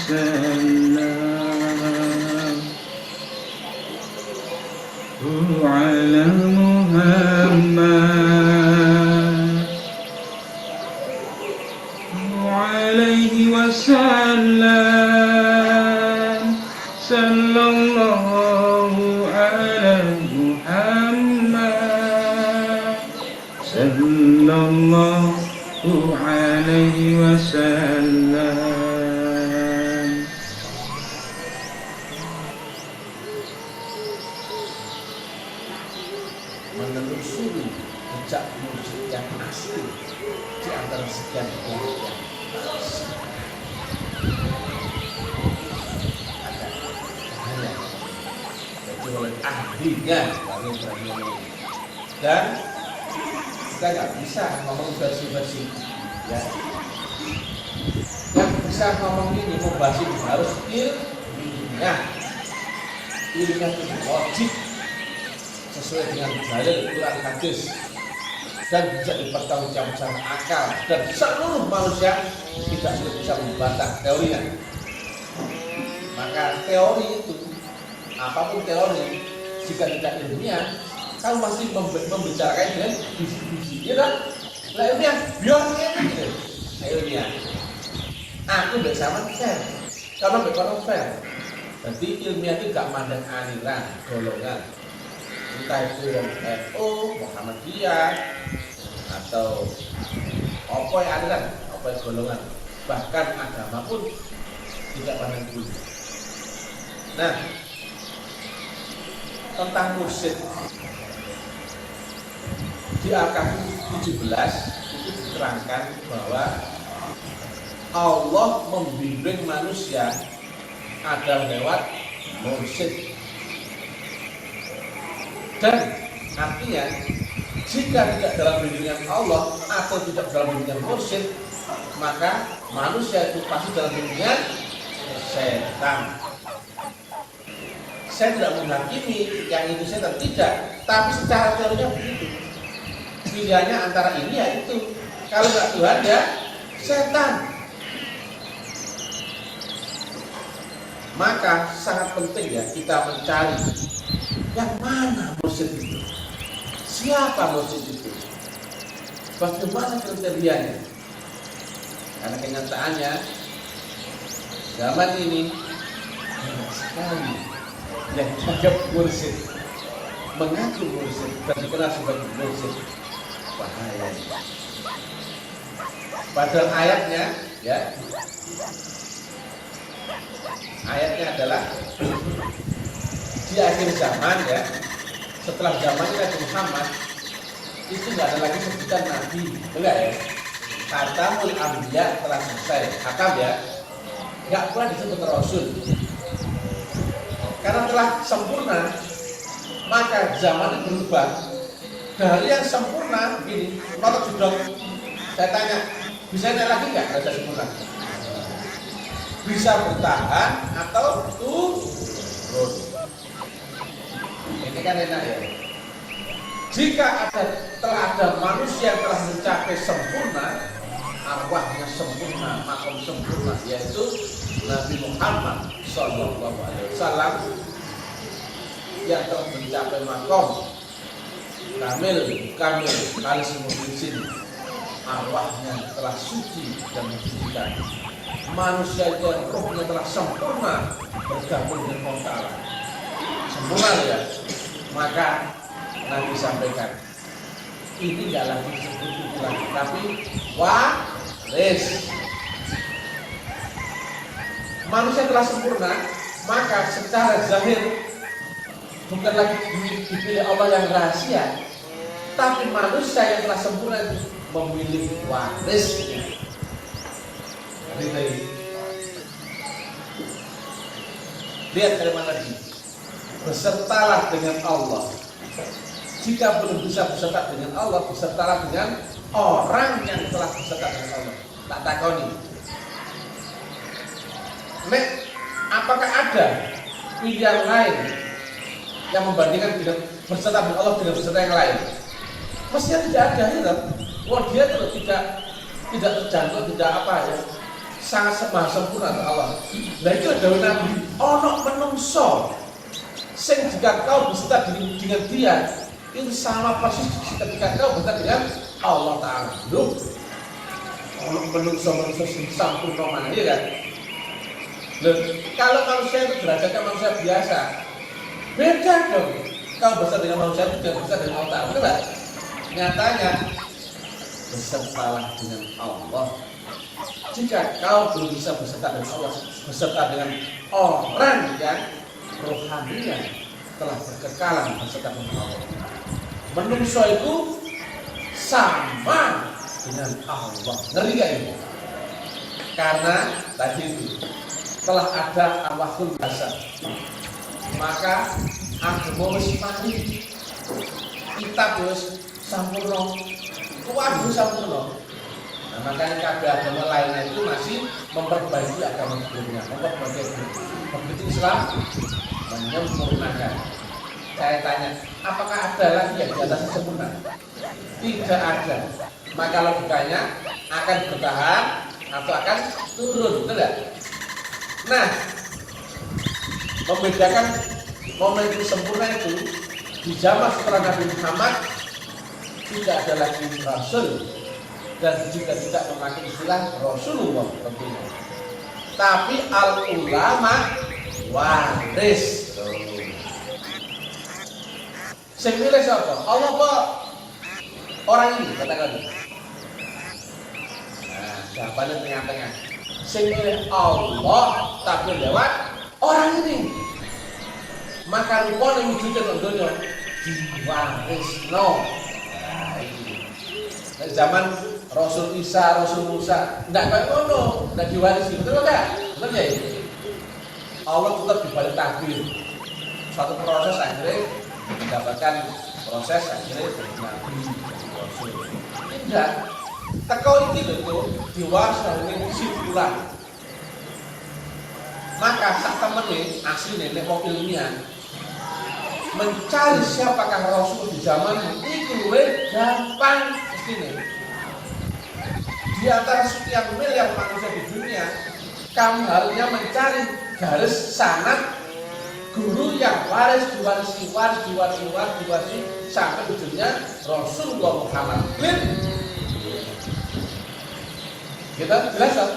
وسلم على محمد عليه وسلم صلى الله على محمد صلى الله عليه وسلم. Menelusuri jejak musik yang asli di antara sekian banyak yang palsu. Ada bahaya jadi oleh ahlinya kami berani, dan kita nggak bisa ngomong versi-versi ya. Yang bisa ngomong ini membahas ini harus ilmiah itu wajib sesuai dengan dalil Quran hadis dan bisa dipertanggungjawabkan akal, dan seluruh manusia tidak bisa membantah teorinya. Maka teori itu, apapun teori, jika tidak ilmiah, kamu masih membicarakan dengan visi-visi, ya kan? Nah ilmiah, biarnya gitu, ilmiah. Aku tidak sama fair, kalau berkorong fair. Jadi ilmiah itu gak mandang aliran, golongan. Entah itu NU, Muhammadiyah, atau apa yang ada kan, apa yang golongan, bahkan agama pun tidak pandang bulu. Nah, tentang mursyid di Al-Kahfi 17 itu diterangkan bahwa Allah membimbing manusia ada lewat mursyid. Dan artinya jika tidak dalam bimbingan Allah atau tidak dalam bimbingan mursyid, maka manusia itu pasti dalam bimbingan setan. Saya tidak menghakimi yang itu setan, tidak, tapi secara teorinya begitu. Pilihannya antara ini ya itu. Kalau nggak Tuhan ya setan. Maka sangat penting ya kita mencari yang mana mursyid itu, siapa mursyid itu, bagaimana kriterianya. Karena kenyataannya zaman ini banyak sekali yang dianggap mursyid, mengaku mursyid dan dikenal sebagai mursyid. Bahaya. Padahal ayatnya ya, ayatnya adalah di akhir zaman ya, setelah zaman Nabi Muhammad itu nggak ada lagi sebutan Nabi, enggak ya? Khatamul Anbiya telah selesai, khatam ya, nggak pula disebut Rasul karena telah sempurna. Maka zaman berubah dari yang sempurna begini, menurut judul saya tanya, bisa ada lagi nggak rasa sempurna? Bisa bertahan atau turun. Ini kan enak ya. Jika telah ada manusia yang telah mencapai sempurna, arwahnya sempurna, makom sempurna, yaitu Nabi Muhammad SAW yang telah mencapai makom kamil kalis muhsin, arwahnya telah suci dan mensucikan. Manusia itu rohnya telah sempurna bergabung dengan Allah Ta'ala, sempurna ya. Maka Nabi sampaikan ini tidak lagi disebut itu lagi, tapi waris. Manusia telah sempurna, maka secara zahir bukan lagi dipilih Allah yang rahasia, tapi manusia yang telah sempurna memiliki warisnya. Lihat kalimat lagi, bersertalah dengan Allah. Jika belum bisa berserta dengan Allah, bersertalah dengan orang yang telah berserta dengan Allah. Tak takoni. Nek, apakah ada pilihan lain yang membandingkan dengan berserta dengan Allah dengan berserta yang lain? Mestinya tidak ada, ya. Wah, dia tidak terjangkau, tidak apa ya, sangat sempurna Allah. Nah itu dawuh Nabi, ono menungso sing jika kau beserta dengan dia itu sama persis ketika kau beserta dengan Allah Ta'ala. Loh, ono menungso sing sempurna mana ya kan? Loh, kalau manusia itu derajatnya manusia biasa, beda dong. Kau beserta dengan manusia itu tidak beserta dengan Allah Ta'ala, betul nggak? Nyatanya besertalah dengan Allah. Jika kau belum bisa beserta dengan Allah, beserta dengan orang yang rohaninya telah berkekalan beserta dengan Allah. Menungso itu sama dengan Allah. Ngeri gak ini? Karena tadi itu telah ada awahul basar, maka agama wis mari, kitab wis sampurna, kuwaku sampurna. Nah, makanya kabeh agama lainnya itu masih memperbaiki agama sebelumnya, memperbaiki. Begitu Islam menyempurnakan. Saya tanya, apakah ada lagi yang di atas sempurna? Tidak ada. Maka logikanya akan bertahan atau akan turun, betul tidak? Nah, membedakan momen itu sempurna itu di zaman setelah Nabi Muhammad tidak ada lagi Rasul dan juga tidak memakai istilah Rasulullah tentunya. Tapi al-ulama waris. Sing milih siapa? Allah kok orang ini katakan. Nah, jawabannya tengah-tengah. Sing milih Allah tapi lewat orang ini. Maka rupanya wujudnya dunia diwarisno. Nah, zaman Rasul Isa, Rasul Musa, tidak kayak ngono, tidak diwarisi, betul nggak? Betul ya? Allah tetap dibalik takdir. Suatu proses akhirnya mendapatkan proses akhirnya jadi Nabi, Rasul. Tidak, tekau itu diwaris dengan kesimpulan. Maka saat temen asli nenek wong ilmiah mencari siapakah Rasul di zaman itu gampang mesti. Di antara sekian miliar manusia di dunia, kamu harusnya mencari garis sanad guru yang diwarisi sampai ujungnya Rasulullah Muhammad. Kita jelas kan?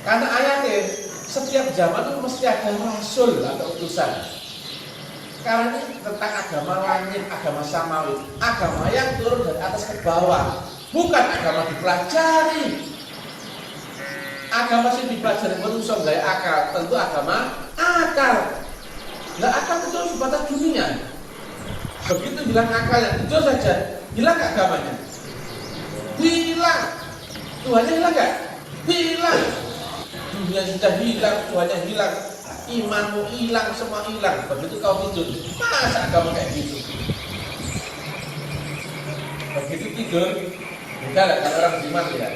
Karena ayatnya setiap zaman itu mesti ada Rasul atau utusan. Karena ini tentang agama langit, agama samawi, agama yang turun dari atas ke bawah. Bukan agama dipelajari. Agama sih dipelajari manusia gaya akal. Tentu agama akal. Nah akal itu sebatas dunia. Begitu bilang akalnya, itu saja. Hilang gak agamanya? Hilang. Tuhannya hilang gak? Hilang. Dunia sudah hilang, Tuhannya hilang. Imanmu hilang, semua hilang. Begitu kau tidur, masa agama kayak gitu? Begitu tidur, udah lah kalau orang beriman ya.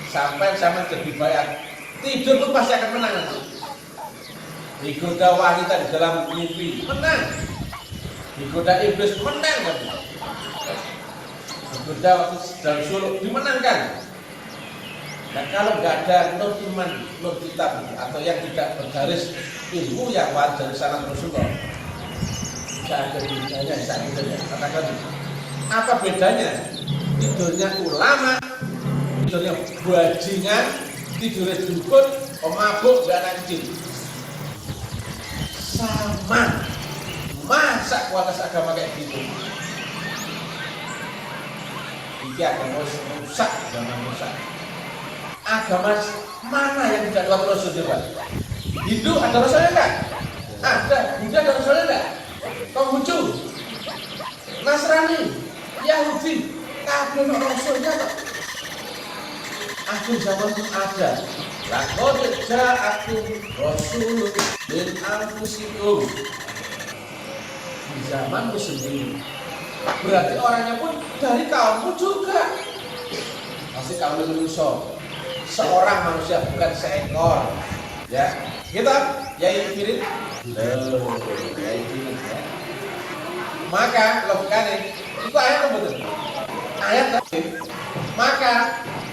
Sampai sama jadi bayar. Tidur tuh pasti akan menang nanti. Digoda wanita di dalam mimpi, menang. Digoda iblis, menang kan? Digoda waktu dalam suluk, dimenangkan. Dan kalau nggak ada nur iman, nur kitab atau yang tidak bergaris ilmu yang wajar dari sana Rasulullah, nggak ada bedanya saat itu ya. Katakan apa bedanya? Tidurnya ulama, tidurnya bajingan, tidurnya dukun, mabuk, dan anak kecil. Sama. Masa kualitas agama kayak gitu? Ini agama rusak, agama rusak. Agama mana yang tidak lewat Rasul coba? Hindu ada Rasulnya enggak? Ada. Buddha ada Rasulnya enggak? Konghucu, Nasrani, Yahudi, kabeh ono Rasulnya kok. Akhir zaman pun ada. Laqad ja'akum rasulun min anfusikum. Di zamanmu sendiri. Berarti orangnya pun dari kaummu juga. Pasti kaum manusia. Seorang manusia bukan seekor, ya kita yaitu kirim, ya. Maka logikanya itu ayat apa betul? Ayat tadi. Maka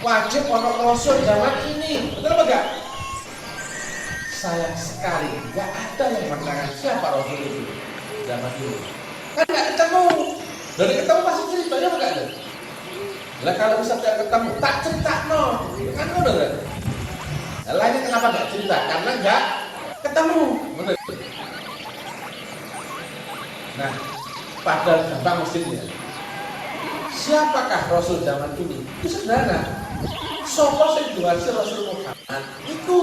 wajib ono rasul zaman ini. Betul apa enggak? Sayang sekali enggak ada yang menerangkan siapa rasul itu zaman dulu. Kan enggak ketemu. Dari ketemu pasti ceritanya apa enggak ada? Lah kalau bisa tidak ketemu, tak cerita no. Kan ngono kan? Lainnya kenapa enggak cerita? Karena enggak ketemu. Betul. Nah, padahal gampang mestinya. Siapakah Rasul zaman ini? Itu sederhana. Sopo sing diwarisi Rasul Muhammad itu.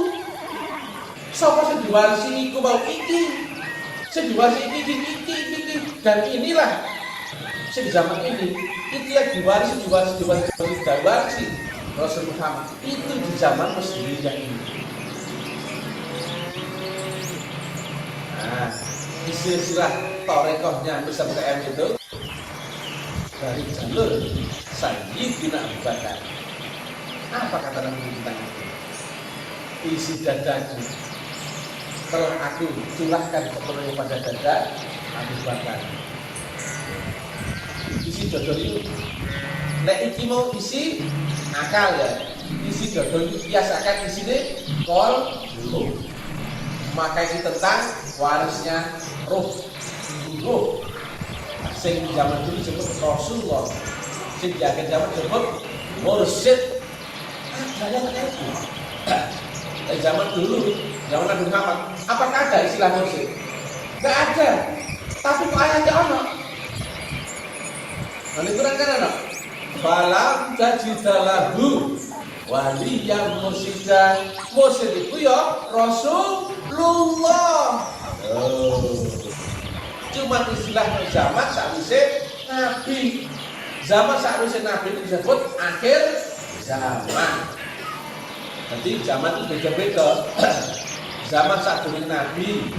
Sopo sing diwarisi iku mau iki. Sing diwarisi iki. Dan inilah sing zaman ini itu yang diwarisi Rasul Muhammad itu di zaman muslimnya ini. Nah, istilah torekohnya Mr. TM itu dari jalur Sayyidina Abu Bakar. Apa kata Nabi tentang itu? Isi dadaku telah aku curahkan sepenuhnya pada dada Abu Bakar. Isi dodol itu nek iki mau isi akal ya. Isi dodol itu biasakan isine kol dulu. Maka ini tentang warisnya ruh. Sing zaman dulu disebut Rasulullah, sing di akhir zaman disebut mursyid. Ada yang itu. Zaman dulu, zaman Nabi Muhammad, apakah ada istilah mursyid? Enggak ada. Tapi kok ayatnya ono? Nah, itu kan ada. Falam tajidalahu waliyyan mursyida. Mursyid itu ya Rasulullah. Cuma istilah zaman sakwise Nabi. Zaman sakwise Nabi itu disebut akhir zaman. Jadi zaman itu beda-beda. Zaman sadurunge Nabi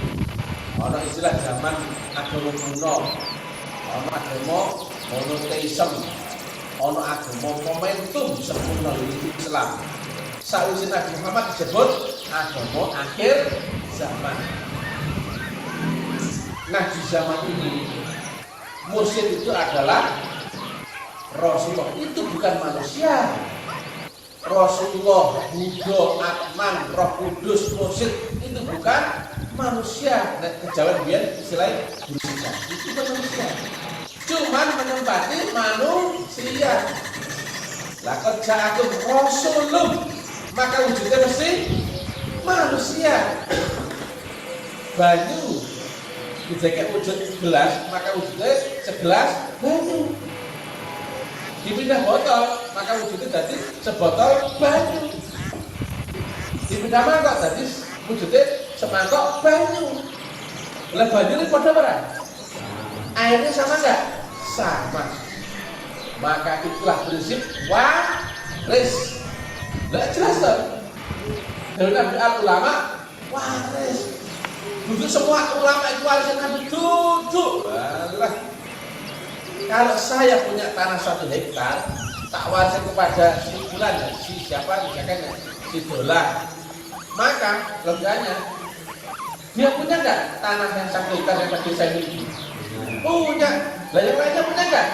ana istilah zaman agama kuno. Ana agama monoteisme. Ana agama momentum sempurna Islam. Sakwise Nabi Muhammad disebut agama akhir zaman. Nah, di zaman ini mursyid itu adalah Rasulullah. Itu bukan manusia. Rasulullah, Buddha, Atman, Roh Kudus, mursyid itu bukan manusia. Nah, kejawen biar istilahnya manusia. Itu bukan manusia. Cuman menempati manusia. Lah kerja aku Rasulullah, maka wujudnya mesti manusia. Banyu dijadikan wujud gelas, maka wujudnya segelas banyu. Dipindah botol, maka wujudnya jadi sebotol banyu. Dipindah mangkok, jadi wujudnya semangkok banyu. Lah banyu ini pada berapa? Airnya sama enggak? Sama. Maka itulah prinsip waris. Lah jelas toh? Dari Nabi ulama waris. Duduk semua ulama itu warisnya Nabi duduk. Baiklah. Kalau saya punya tanah 1 hektar, tak wariskan kepada si bulan, si siapa, misalkan si dolar. Maka logikanya dia punya enggak tanah yang 1 hektar yang tadi saya miliki? Punya. Lah yang lainnya punya enggak?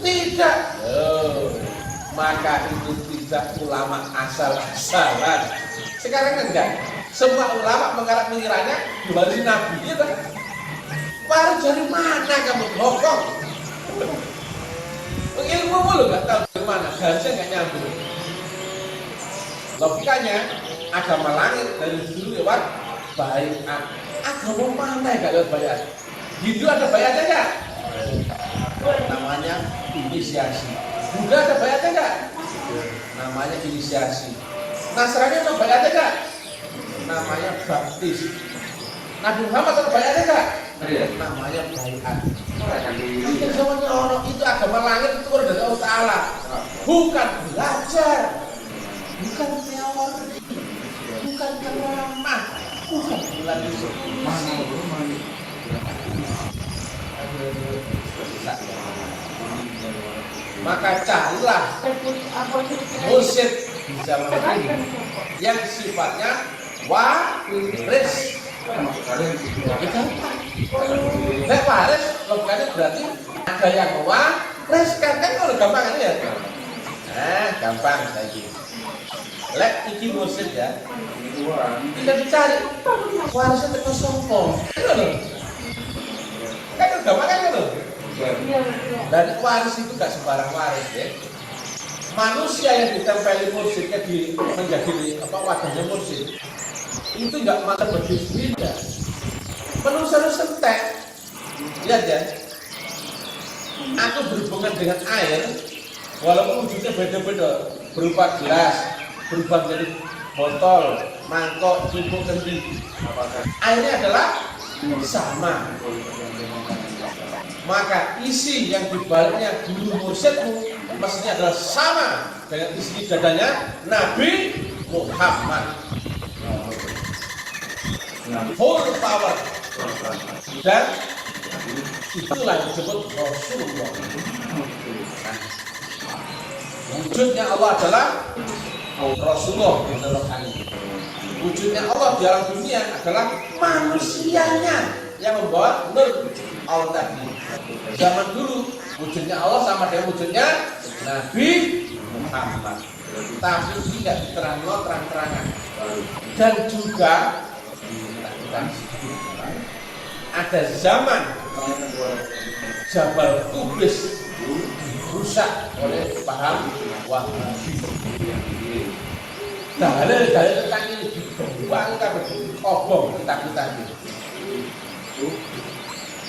Tidak. Maka itu tidak ulama asal-asalan. Sekarang kan enggak. Semua ulama mengiranya diwarisi Nabi, ya kan? Waris dari mana kamu bohong? Ilmu lu nggak tahu dari mana, harusnya nggak nyambung. Logikanya agama langit dari dulu lewat baiat. Agama mana yang nggak lewat baiat? Hindu ada baiatnya nggak? Namanya inisiasi. Buddha ada baiatnya nggak? Namanya inisiasi. Nasrani ada baiatnya nggak? Namanya baptis. Nabi Muhammad ada baiatnya nggak? Namanya baiat. Mungkin semuanya orang itu agama langit itu udah dari Allah Ta'ala. Bukan belajar, bukan teori, bukan ceramah, bukan bulan diskusi. Maka carilah mursyid di zaman ini yang sifatnya waris. Nek waris logikanya berarti ada yang mewariskan, kan kalau gampang ini ya. Nah, gampang lagi. Lek iki mursid ya. Tidak dicari. Warisnya teko sopo. Kan gampang kan itu. Dan waris itu gak sembarang waris ya. Manusia yang ditempeli mursidnya menjadi wadahnya mursid itu nggak mata berbeda. Manusia itu sentek. Lihat ya. Aku berhubungan dengan air, walaupun wujudnya beda-beda, berupa gelas, berubah menjadi botol, mangkok, cukup kendi. Airnya adalah sama. Maka isi yang dibaliknya guru mursyidmu mestinya adalah sama dengan isi dadanya Nabi Muhammad. Full power. Dan itulah yang disebut Rasulullah. Wujudnya Allah adalah Rasulullah di dalam ini. Wujudnya Allah di dalam dunia adalah manusianya yang membawa nur Allah tadi. Zaman dulu wujudnya Allah sama dengan wujudnya Nabi Muhammad, tapi tidak diterangkan terang-terangan. Dan juga ada zaman Jabal Qubis rusak oleh paham Wahabi. Dalil-dalil tentang ini dibuang kabeh obong kitab-kitab ini.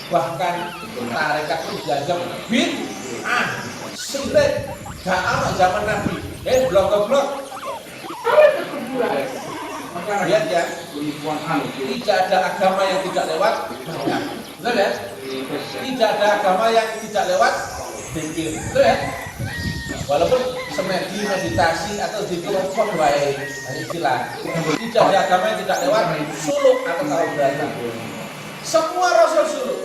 Bahkan tarekat itu diajak syirik gak ada zaman Nabi. Blok-blok. Lihat ya, tidak ada agama yang tidak lewat banyak. Betul ya? Tidak ada agama yang tidak lewat zikir. Betul ya? Walaupun semedi meditasi atau zikir pun baik, istilah. Tidak ada agama yang tidak lewat suluk atau taubat. Semua rasul suluk.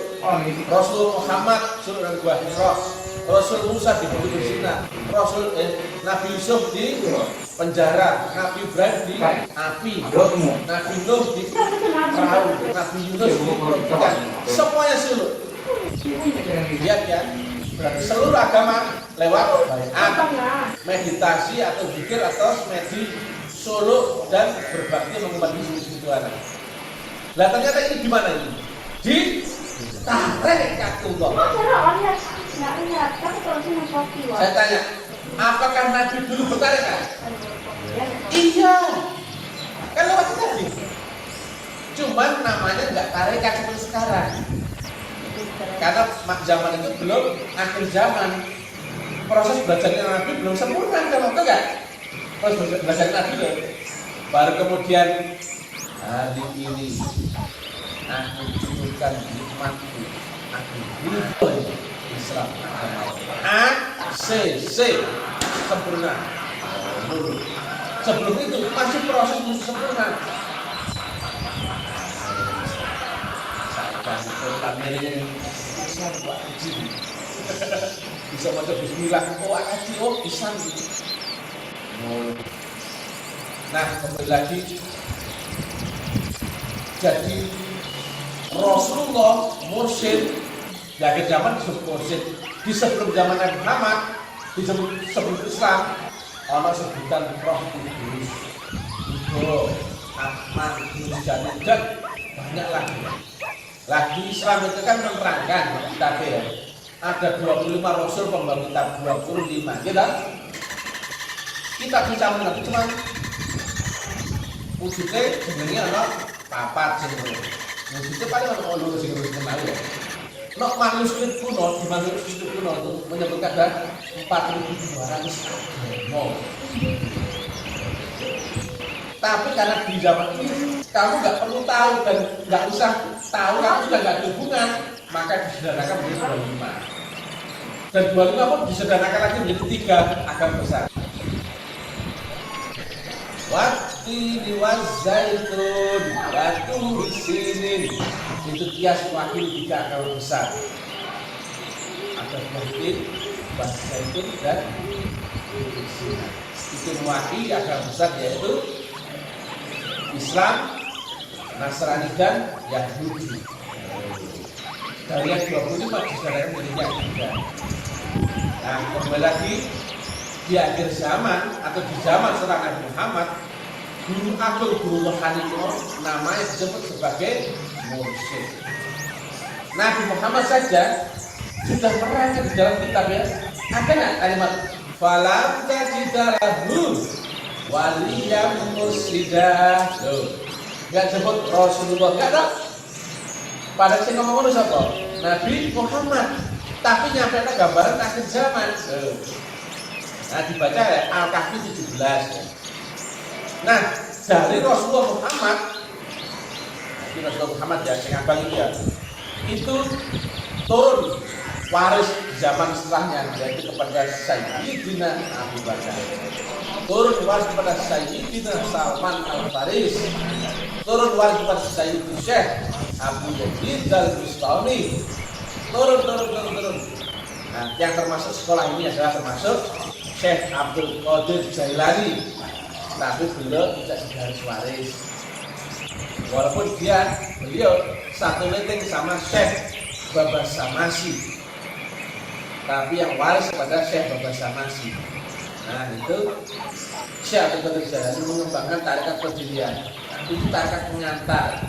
Rasul Muhammad suluk dan buah Hira. Rasul Musa di Bukit Sina, Nabi Yusuf di penjara, Nabi Ibrahim di api, Nabi Nuh di perahu, Nabi Yunus di ikan. Semuanya suluk. Lihat ya, berarti seluruh agama lewat meditasi atau zikir atau semedi suluk dan berbakti mengumat spiritual. Lah ternyata ini di mana ini? Di Tarekatullah. Saya tanya, apakah Nabi dulu bertarekat? Iya, kan lewat tadi. Cuman namanya nggak tarekat seperti sekarang. Karena zaman itu belum akhir zaman. Proses belajarnya Nabi belum sempurna, kalau enggak? Proses belajar Nabi loh. Baru kemudian hari ini aku tunjukkan nikmatku, aku ridho Islam. Sempurna. Sebelum itu masih proses menuju sempurna. Bisa baca bismillah, Islam. Nah, kembali lagi. Jadi Rasulullah mursyid di akhir zaman disebut mursyid. Di sebelum zaman Nabi Muhammad, di sebelum Islam, ada sebutan Roh Kudus, Ibu, Ahmad, Nurjani, dan banyak lagi. Lagi Islam itu kan menerangkan kitab ya. Ada 25 Rasul pembawa kitab 25, gitu. Kita bisa mengerti cuma wujudnya jenenge ana papat jenenge. Wujudnya paling ana loro sing wis kenal ya. Nek manuskrip kuno, di manuskrip kuno itu menyebutkan ada 4.200 demo. Tapi karena di zaman ini kamu nggak perlu tahu dan nggak usah tahu, kamu sudah nggak ada hubungan, maka disederhanakan menjadi 25. Dan 25 pun disederhanakan lagi menjadi 3 agama besar. Wattini wazzaitun batu sinin, itu kias wakil 3 agama besar. Ada wattini, wazzaitun dan sinin. Itu mewakili agama besar yaitu Islam, Nasrani dan Yahudi. Dari yang 25 disederhanakan menjadi yang 3. Nah, kembali lagi di akhir zaman atau di zaman setelah Nabi Muhammad, guru agung guru rohani itu namanya disebut sebagai mursyid. Nabi Muhammad saja sudah merangkai di dalam kitab ya. Ada nggak kalimat falam tajidalahu waliyam mursyida? Nggak sebut Rasulullah, nggak ada. Pada sing ngomong siapa? Nabi Muhammad. Tapi nyampe gambaran akhir zaman. Nah dibaca ya Al-Kahfi 17 ya. Nah dari Rasulullah Muhammad, ini Rasulullah Muhammad ya, yang abang itu ya, itu turun waris di zaman setelahnya, yaitu kepada Sayyidina Abu Bakar. Turun waris kepada Sayyidina Salman Al-Faris. Turun waris kepada Sayyidina Syekh Abu Yazid Al-Bustami. Turun. Nah, yang termasuk sekolah ini adalah termasuk Syekh Abdul Qadir Jailani. Tapi beliau tidak segaris waris. Walaupun beliau satu leting sama Syekh Baba Samasi. Tapi yang waris kepada Syekh Baba Samasi. Nah, itu Syekh Abdul Qadir Jailani mengembangkan tarekat Qadiriyah. Itu tarekat pengantar.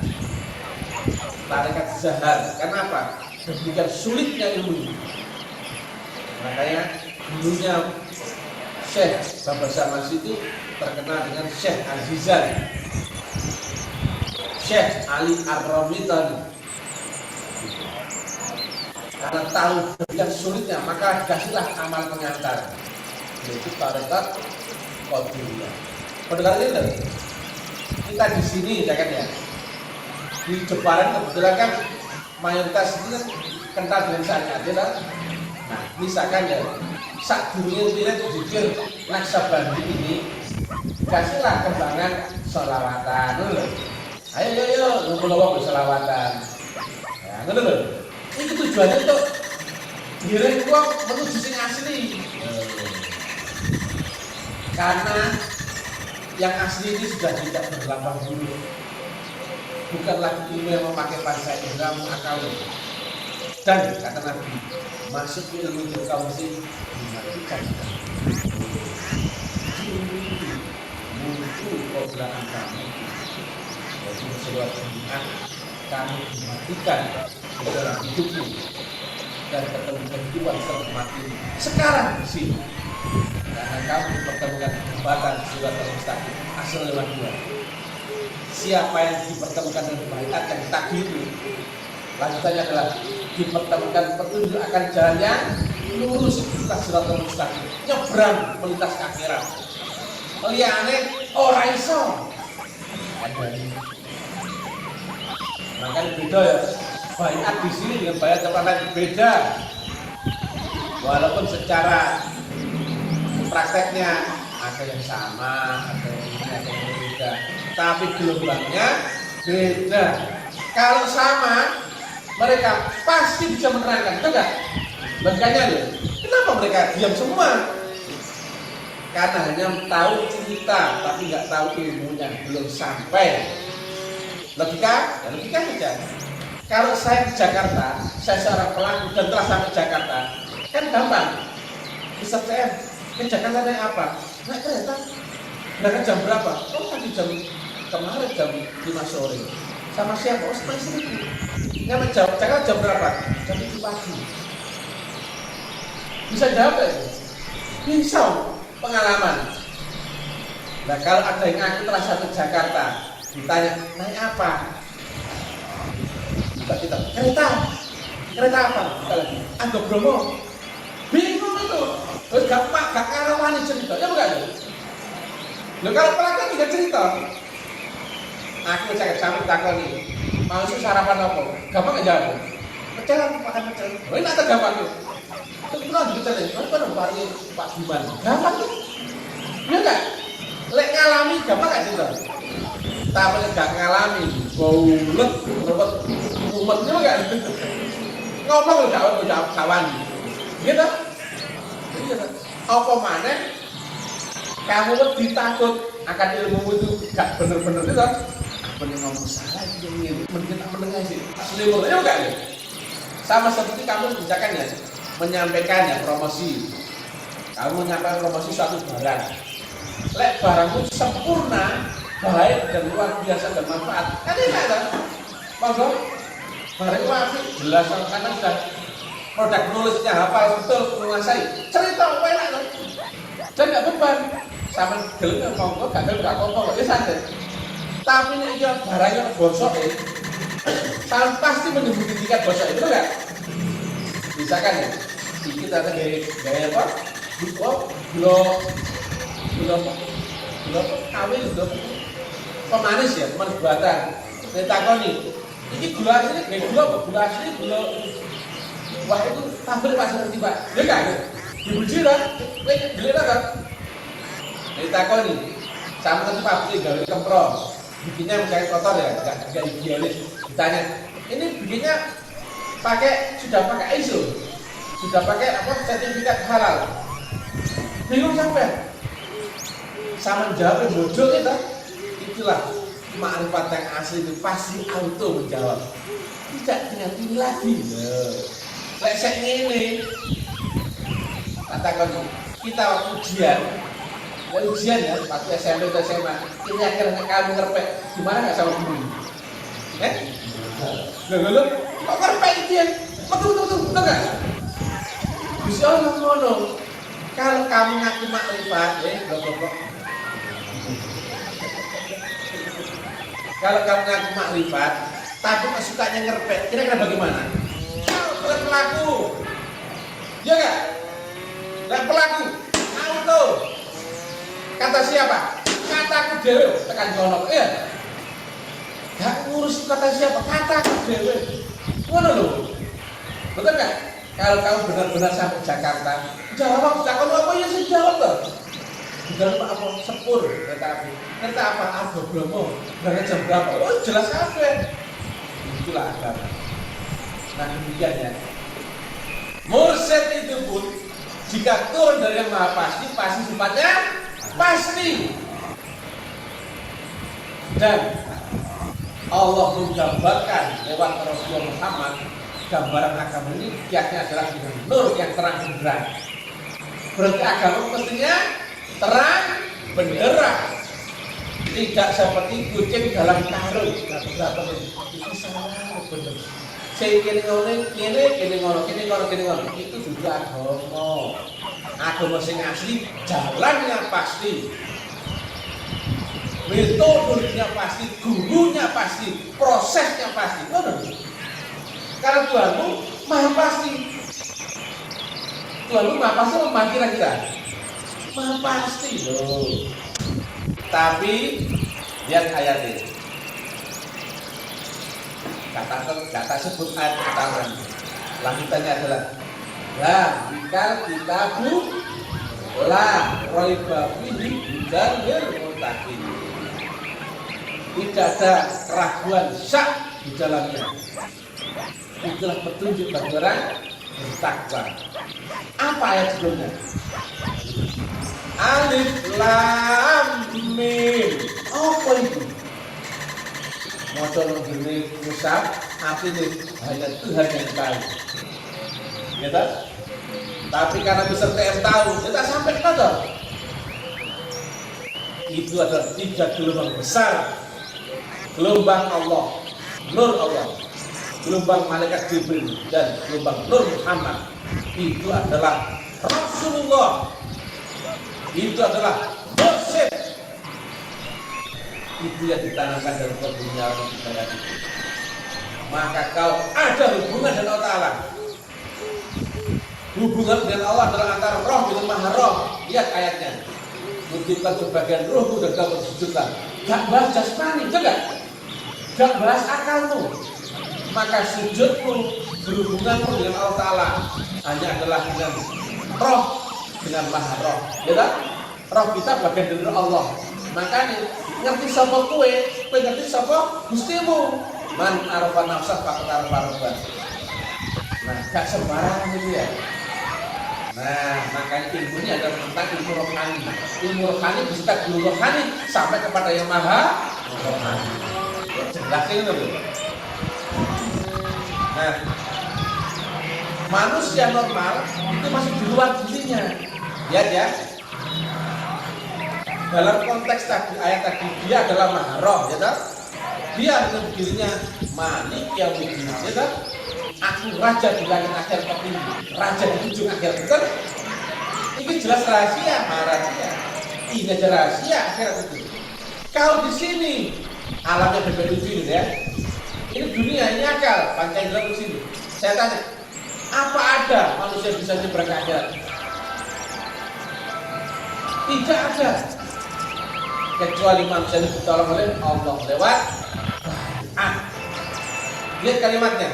Tarekat Zahar. Kenapa? Demikian sulitnya ilmu. Makanya dulunya Syekh Baba Samasi itu terkenal dengan Syekh Azizan, Syekh Ali Ar-Ramitani. Karena tahu demikian sulitnya, maka dikasihlah amal pengantar, yaitu tarekat Qadiriyah. Pendengar ini, kita di sini ya kan ya, di Jepara kebetulan kan mayoritas itu kan kental dengan syariat ya kan. Nah, misalkan ya, sak dunia jujur Naksabandi ini kasihlah kembangan sholawatan dulu. Ayo, ngumpul-ngumpul sholawatan. Ya, dulu. Ini tujuannya untuk ngirim uang menuju sing asli. Karena yang asli ini sudah tidak berlambang dulu. Bukan lagi ilmu yang memakai panca indera akal. Dan kata Nabi, masuk ke ilmu itu kamu sih dimatikan. Muncul kebelakangan kamu. Jadi sebuah pembinaan kamu dimatikan di dalam hidupmu dan ketemu kehidupan serta mati sekarang di sini. Karena kamu dipertemukan kehebatan surat al-mustaqim asal lewat dua. Siapa yang dipertemukan dengan baiat yang takdir itu, lanjutannya adalah dipertemukan petunjuk akan jalan yang lurus setelah surat al-mustaqim, nyebrang melintas ke akhirat. Liyane ora iso. Makanya beda ya. Baiat di sini dengan baiat tempat lain beda. Walaupun secara prakteknya ada yang sama, ada yang ini, ada yang berbeda, tapi gelombangnya beda. Kalau sama, mereka pasti bisa menerangkan, betul nggak? Makanya loh, kenapa mereka diam semua? Karena hanya tahu cerita, tapi nggak tahu ilmunya, belum sampai. Logika, ya logika saja. Kalau saya di Jakarta, saya seorang pelaku dan telah sampai Jakarta, kan gampang. Bisa saya ke Jakarta naik apa? Naik kereta. Berangkat jam berapa? Oh tadi kemarin jam 5 sore. Sama siapa? Oh sama istriku. Nyampe Jakarta jam berapa? Jam 7 pagi. Bisa jawab ya? Bisa pengalaman. Nah kalau ada yang ngaku telah sampai Jakarta, ditanya naik apa? Kita kereta apa? Kita lagi Anggo Bromo. Bingung itu. Terus gak karawani cerita, ya bukan? Loh kalau pelakon tidak cerita. Aku cek sampe takon iki. Mau sarapan apa? Gampang gak jawab. Pecel makan pecel. Oh ini tak gampang tuh. Terus pulang juga nih. Mana pari Pak Biman? Gampang tuh. Iya enggak? Lek ngalami gampang gak cerita? Tapi gak ngalami, baulet, robot umetnya enggak? Ngomong gak kawan. Gitu. Apa maneh kamu lebih takut akan ilmu itu gak bener-bener itu kan? Bener ngomong salah ini mungkin tak mendengar sih. Selimutnya enggak ya? Sama seperti kamu misalkan ya menyampaikan ya promosi Kamu menyampaikan promosi suatu barang. Lek barangmu sempurna, baik dan luar biasa dan manfaat. Kan enak kan? Monggo. Barangmu apik, jelas karena sudah produk nulisnya hafal betul, menguasai. Cerita apa enak kan? Dan nggak beban. Sama gelem monggo, gak gelem gak apa-apa, ya santai. Tapi ini barangnya bosok kalian pasti menyebut tiket bosok itu enggak? Misalkan ya, kita ada gaya apa? Gula kawin, gula pemanis ya, pemanis buatan. Saya takoni, ini gula asli, gula asli, gula wah itu tampil pasar nanti Pak. Ya kan? Dibuji lah, gila kan? Saya takoni, sama nanti pabrik gawe kemprong. Bikinnya misalnya kotor ya, nggak higienis. Ditanya, ini bikinnya sudah pakai ISO, sudah pakai apa sertifikat halal. Bingung sampai, sama jawab bodoh kita. Itulah makrifat yang asli itu pasti auto menjawab. Tidak dengan ini lagi. Lek saya ini, katakan kita ujian ya, waktu SMP atau SMA, ini akhirnya kamu ngerpek, gimana nggak sama guru? Loh, kok ngerpek dia? Betul nggak? Bisa Allah ngono. Kalau kamu ngaku makrifat, kalau kamu ngaku makrifat, tapi sukanya ngerpek, kira-kira bagaimana? Bukan pelaku, ya nggak? Dan pelaku, auto. Kata siapa? Kataku dewe, tekan jono. Iya. Gak ngurus kata siapa? Kataku dewe. Ngono lho. Betul enggak? Kalau kamu benar-benar sampai Jakarta, jawab takon apa ya sih jawab toh. Bukan apa sepur kereta api. Kereta apa? Apa Bromo? Berangkat jam berapa? Oh, jelas kabeh. Itulah agama. Nah, demikian ya. Mursyid itu pun jika turun dari yang maha pasti sifatnya pasti. Dan Allah menggambarkan lewat Rasulullah Muhammad, gambaran agama ini kiatnya adalah dengan nur yang terang benderang. Berarti agama mestinya terang benderang, tidak seperti kucing dalam karung. Itu salah benar. Saya kini ngono, itu juga agama. Agama sing asli, jalannya pasti, metodenya pasti, gurunya pasti, prosesnya pasti. Karena Tuhanmu maha pasti. Tuhanmu maha pasti apa kira-kira? Maha pasti loh. Tapi lihat ayat ini. Kata sebut ayat pertama. Lanjutannya adalah jika kita raiba fihi hudal muttaqin. Tidak ada keraguan syak di dalamnya. Itulah petunjuk bagi orang bertakwa. Apa ayat sebelumnya? Alif Lam Mim. Apa itu? Maca ngene musab, artinya hanya Tuhan yang tahu. Ya tak? Tapi karena peserta yang tahu, kita sampai ke itu adalah 3 gelombang besar. Gelombang Allah, nur Allah, gelombang malaikat Jibril, dan gelombang nur Muhammad. Itu adalah Rasulullah. Itu adalah mursyid. Itu yang ditanamkan dari dunia kita itu. Maka kau ada hubungan dengan Allah Ta'ala. Hubungan dengan Allah adalah antara roh dengan maha roh. Lihat ayatnya. Mungkinkan sebagian rohmu dan kau bersujudlah. Gak bahas jasmani, enggak? Gak bahas akalmu. Maka sujudmu, berhubunganmu dengan Allah Ta'ala hanya adalah dengan roh, dengan maha roh. Ya tak? Roh kita bagian dari Allah. Makanya ngerti sapa kowe ngerti sapa Gustimu. Man arafa nafsah faqad arafa rabbah. Nah, gak sembarangan itu ya. Nah, makanya ilmunya adalah tentang ilmu rohani. Ilmu rohani beserta guru rohani sampai kepada yang maha rohani. Jelas ini loh. Nah, manusia normal itu masih di luar dirinya. Lihat ya. Dalam konteks tadi ayat tadi dia adalah mahram, ya kan? Dia dengan dirinya Malik Yaumiddin, ya kan? Aku raja di langit akhir tertinggi, raja di ujung akhir, betul? Ini jelas rahasia, rahasia. Ini aja rahasia akhirat itu. Kalau di sini alamnya berbeda ini ya. Ini dunia, ini akal, panca indera di sini. Saya tanya, apa ada manusia bisa nyebrang ke akhirat? Tidak ada. Kecuali manusia itu ditolong oleh Allah lewat lihat kalimatnya.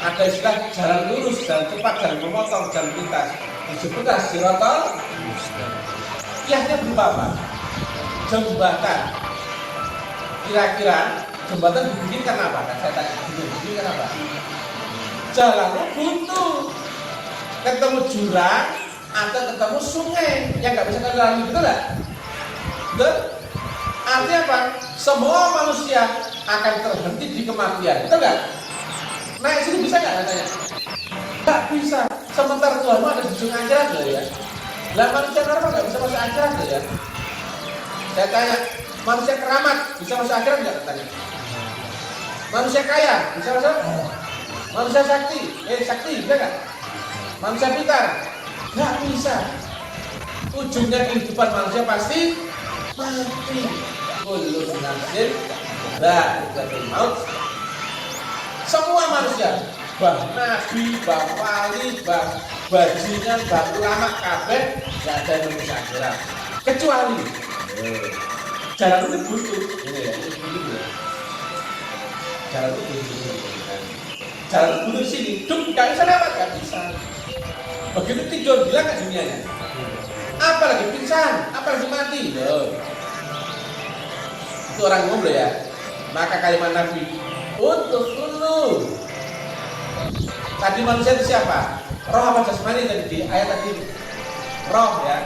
Ada istilah jalan lurus, jalan cepat, jalan memotong, jalan pintas. Disebutlah siratal mustaqim. Kiasnya berupa apa? Jembatan. Kira-kira jembatan dibikin karena apa? Kan saya tanya, dibikin karena apa? Jalannya buntu, ketemu jurang atau ketemu sungai yang nggak bisa lalui, betul nggak? Betul? Artinya apa? Semua manusia akan terhenti di kematian, betul nggak? Naik sini bisa nggak katanya? Nggak bisa. Sementara Tuhanmu ada di ujung akhirat loh ya. Lah manusia normal nggak bisa masuk akhirat loh ya. Saya tanya, manusia keramat bisa masuk akhirat nggak katanya? Manusia kaya bisa masuk? Manusia sakti, bisa nggak? Manusia pintar nggak bisa. Ujungnya kehidupan manusia pasti mati. Kullu nafsin dha'iqatul maut. Semua manusia, bah nabi, bah wali, bah bajingan, bah ulama, kabeh nggak ada yang bisa akhirat. Kecuali jalan itu buntu. Ini ya, ini buntu ya. Jalan itu buntu. Jalan buntu di sini, nggak bisa lewat, nggak bisa. Begitu tidur bilang ke dunianya. Apalagi pingsan, apalagi mati. Itu orang umum loh ya. Maka kalimat Nabi, untuk dulu. Tadi manusia itu siapa? Roh apa jasmani tadi di ayat tadi? Roh ya.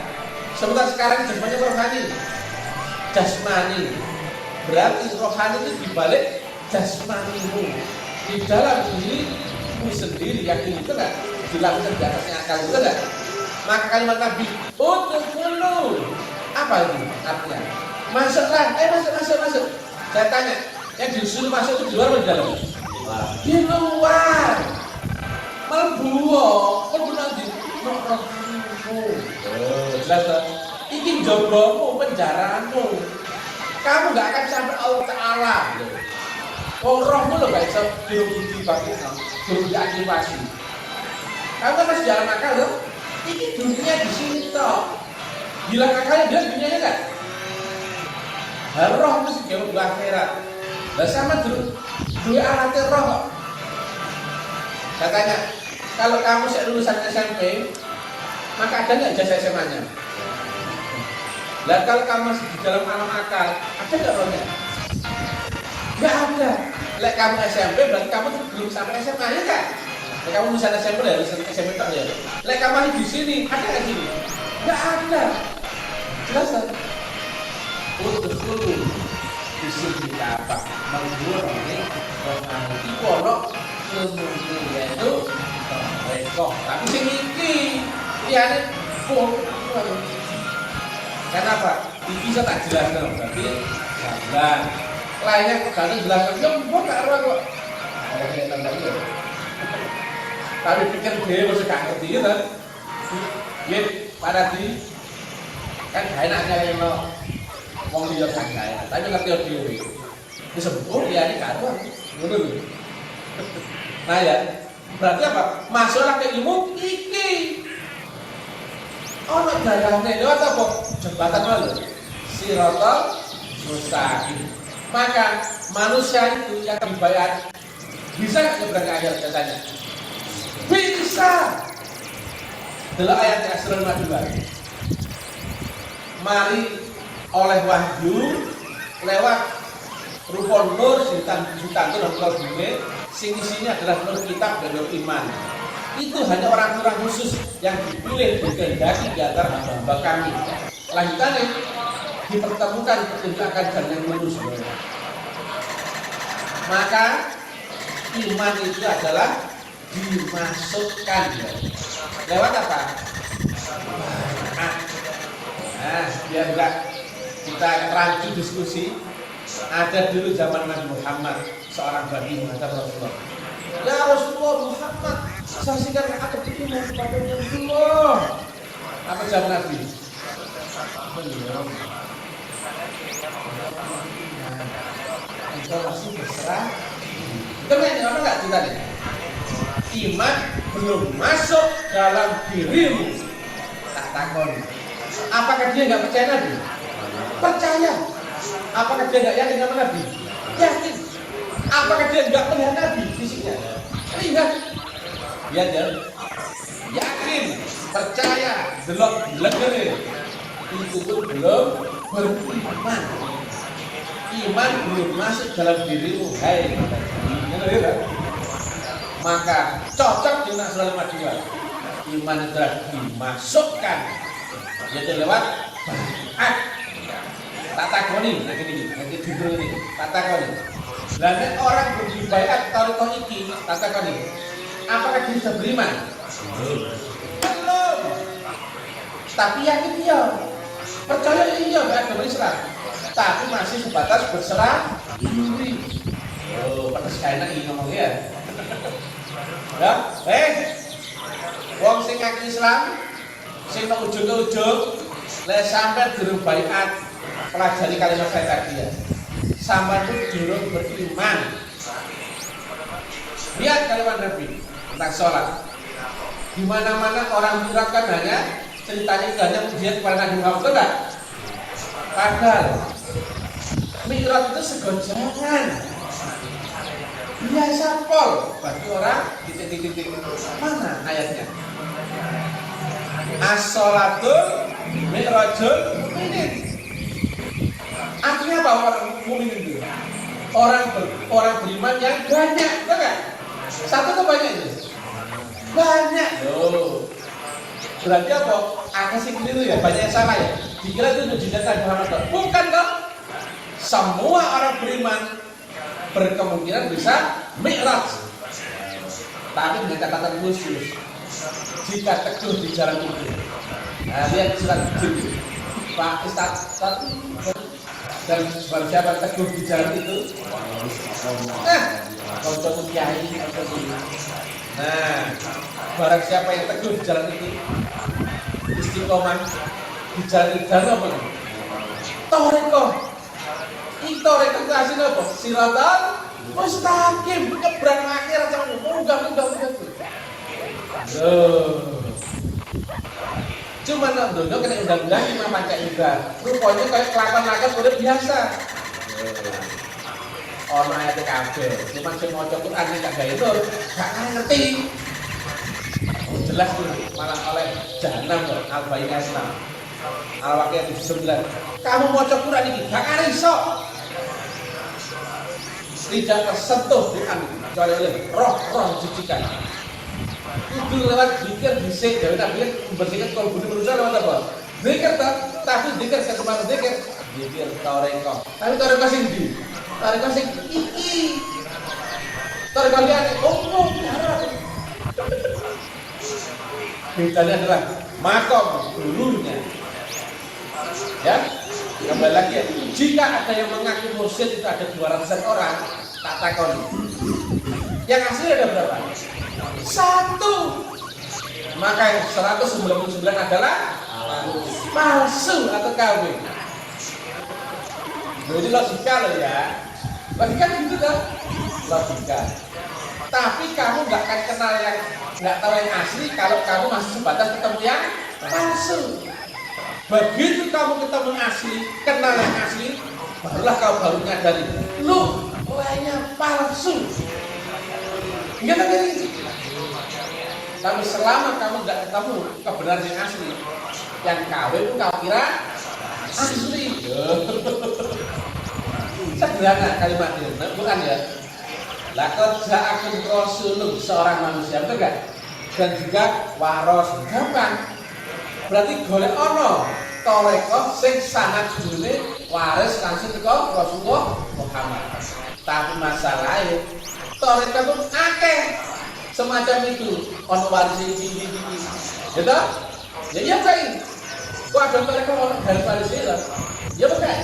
Sebentar sekarang jasmani rohani. Jasmani. Berarti rohani itu dibalik jasmanimu. Di dalam dirimu sendiri yang ini itu enggak dilakukan di atasnya akal, itu enggak? Maka kalimat Nabi, untuk dulu. Apa itu artinya? Masuklah, masuk. Saya tanya, yang disuruh masuk itu di luar atau di dalam? Di luar. Melbu nanti. Jelas tak? Ini jobromu, penjaramu. Kamu nggak akan sampai Allah Ta'ala. Rohmu lo nggak bisa diaktifasi. Kamu kan masih jalan akal loh. Ini dunia di sini toh. Hilang akalnya dia dunianya kan? Roh itu sih jauh di akhirat. Lah sama dua alatnya roh kok. Saya tanya, kalau kamu lulusan SMP, maka ada nggak ijazah SMA-nya? Lah kalau kamu masih di dalam alam akal, ada nggak rohnya? Nggak ada. Lek kamu SMP berarti kamu belum sampai SMA ya kan? Lek kamu lulusan SMP ya, lulusan SMP tak ya. Lek kamu masih di sini, ada nggak sini? Nggak ada. Jelas kan? Untuk dulu disebut apa? Menggurau ini mengerti pondok kemudian itu rekor. Tapi sing iki liyane kenapa? Iki saya tak jelaskan berarti sabar. Lainnya kok gak jelaskan jempol gak ora kok. Ada kayak tanda itu. Tapi pikir dia masih gak ngerti gitu. Ya, pada di kan gak enaknya yang lo wong liya kan gak, tapi ngerti dhewe. Disebut ya ini karuan. Ngono lho. Nah ya, berarti apa? Masalah ke ilmu iki. Ono dalane lewat apa? Jembatan malu. Siratal mustaqim. Maka manusia itu yang dibayar bisa nyebrang ke akhirat katanya? Bisa. Dalam ayat yang surah Al-Ma'idah. Mari oleh wahyu lewat rupa nur sintan dan pulau bumi, sing isinya adalah nur kitab dan nur iman. Itu hanya orang-orang khusus yang dipilih dikehendaki di antara hamba-hamba kami. Lanjutannya dipertemukan pertunjukan dan yang lurus. Maka iman itu adalah dimasukkan lewat apa? Nah, biar enggak kita rancu diskusi. Ada dulu zaman Nabi Muhammad seorang babi mengatakan Rasulullah, ya Rasulullah Muhammad, saksikan aku beriman kepada Rasulullah. Apa jawab Nabi? Belum. Engkau masih berserah. Kemana apa enggak kita nih? Iman belum masuk dalam dirimu. Tak takon. Apakah dia enggak percaya Nabi? Percaya. Apakah dia enggak yakin sama Nabi? Yakin. Apakah dia enggak melihat Nabi fisiknya? Lihat. Ya dia yakin, percaya, delok legere. Itu pun belum beriman. Iman belum masuk dalam dirimu. Hai, maka cocok dengan surah Al-Ma'idah. Iman adalah dimasukkan, yaitu lewat baiat. Tak takoni, nanti judul ini. Tak takoni. Dan orang berbaiat taruh iki, tak takoni. Apakah dia sudah beriman? Belum. Tapi yakin dia, percaya dia beragama Islam. Tapi masih sebatas berserah diri. Oh, pada sekalian ini ngomongnya. Ya, wong sing ngaku Islam, sing nang ujung-ujung, lek sampai durung baiat, pelajari kalimat saya tadi ya. Sampai itu durung beriman. Lihat kalimat Nabi tentang sholat. Di mana-mana orang Arab kan hanya ceritanya hanya ujian kepada Nabi Muhammad, enggak? Padahal Mi'raj itu segojangan. Biasa pol bagi orang titik-titik mana ayatnya? As-sholatul mi'rajul mu'minin. Artinya apa orang mukmin itu? Orang beriman yang banyak, betul nggak? Satu tuh banyak itu? Banyak. Loh. Berarti apa? Aku sih keliru ya, banyak yang salah ya. Dikira itu mujizat Nabi Muhammad. Bukan dong. Semua orang beriman berkemungkinan bisa mi'raj. Tapi dengan catatan khusus. Jika teguh di jalan itu. Nah, lihat surat Jin. Pak Ustaz dan barang siapa teguh di jalan itu. Kalau contoh kiai, nah, barang siapa yang teguh di jalan itu, istiqomah di jalan itu apa? Toreko. Toreko itu hasilnya apa? Siratan mustaqim, keberang akhir sama munggah. Cuma nak dulu kena undang-undang cuma Pancasila. Rupanya kayak kelakuan-kelakuan udah biasa. Ono ayat kabeh, cuma sing maca Quran nek gak itu gak ngerti. Jelas tuh malah oleh jahanam kok Al-Baqarah Islam. Al-Waqiah 79. Kamu maca Quran iki gak iso. Tidak tersentuh Quran kecuali oleh roh-roh dicucikan. Kudu lewat zikir dhisik dari Nabi membersihkan kalbu manusia lewat apa? Zikir tapi zikir kesempatan zikir toreko. Tapi toreko sing ndi? Toreko sing iki. Toreko liyane umum harap. Bedanya adalah makom gurunya. Ya, kembali lagi ya. Jika ada yang mengaku mursyid itu ada 200 orang, tak takoni. Yang asli ada berapa? 1. Maka yang 199 adalah palsu atau KW. Jadi logika loh ya. Logika gitu kan? Logika. Tapi kamu nggak akan kenal yang nggak tahu yang asli kalau kamu masih sebatas ketemu yang palsu. Begitu kamu ketemu asli, kenal yang asli, barulah kamu baru nyadari, lu lainnya palsu. Enggak ada ini. Tapi selama kamu nggak ketemu kebenaran yang asli, yang KW itu kau kira asli. Sederhana kalimatnya, bukan ya? Laqad ja'akum rasulun, seorang manusia, betul enggak? Dan juga waros, gampang. Berarti golek ono toreko sing sanad judule waris langsung teko Rasulullah Muhammad. Tapi masalahnya toreko itu akeh semacam itu, ono waris iki. Gitu? Ya iya kae. Kok ada mereka orang dari Palestina? Ya bukan.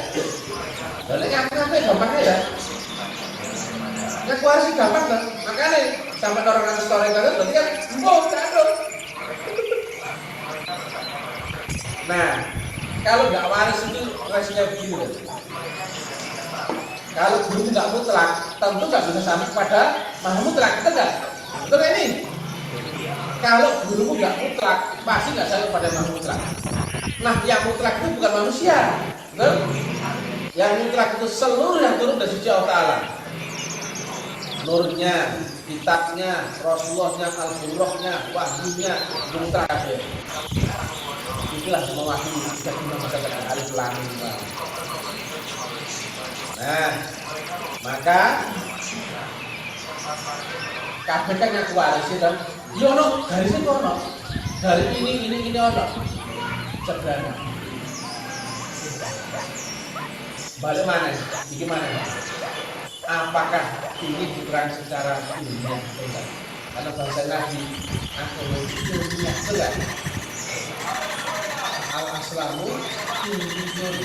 Dan ngaku-ngaku gampang ya. Ngaku harus gampang kan? Makanya sampai orang yang story kan berarti kan canduk. Nah, kalau nggak waris itu resikonya begini loh. Kalau guru nggak mutlak, tentu nggak bisa sampai kepada maha mutlak, betul nggak? Betul ini. Kalau gurumu nggak mutlak, pasti nggak sampai kepada maha mutlak. Nah, yang mutlak itu bukan manusia, betul? Yang mutlak itu seluruh yang turun dari sisi Allah Taala. Nurnya, kitabnya, Rasulullahnya, Al-Qur'annya, wahyunya, mutlak kabeh. Itulah mewakili jadi masyarakat alif lam mim. Nah, maka kabeh kan yang waris itu, yo ono garisnya kok ono. Dari ini ono. Sederhana. Balik mana? Iki mana? Apakah ini diterang secara ilmiah? Karena bahasa Nabi aku ilmiah enggak? Al-aslamu ilmiah.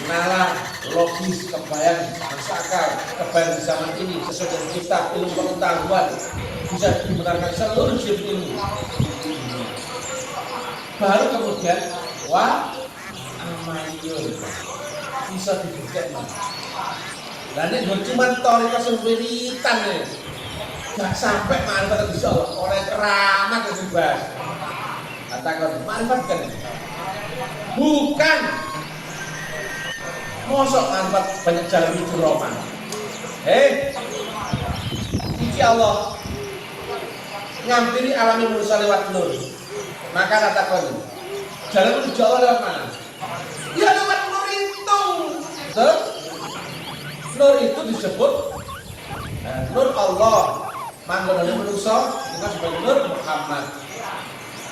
Nalar, logis, kebayang, masuk akal, kebayang di zaman ini sesuai dengan kitab, ilmu pengetahuan bisa dibenarkan seluruh jenis ilmu. Baru kemudian amaliyun bisa dibuktikan. Dan ini cuma toriko sembiritan nih, gak sampai manfaat insya Allah oleh keramat yang dibahas. Katakan manfaat kan? Bukan. Mosok manfaat banyak jalan menuju Roma. Iki Allah ngampiri alami manusia lewat nur. Maka katakan jalan menuju Allah lewat mana? Ya lewat nur itu. Betul? Nur itu disebut nur Allah. Manggonane manusia dengan sebagai nur Muhammad.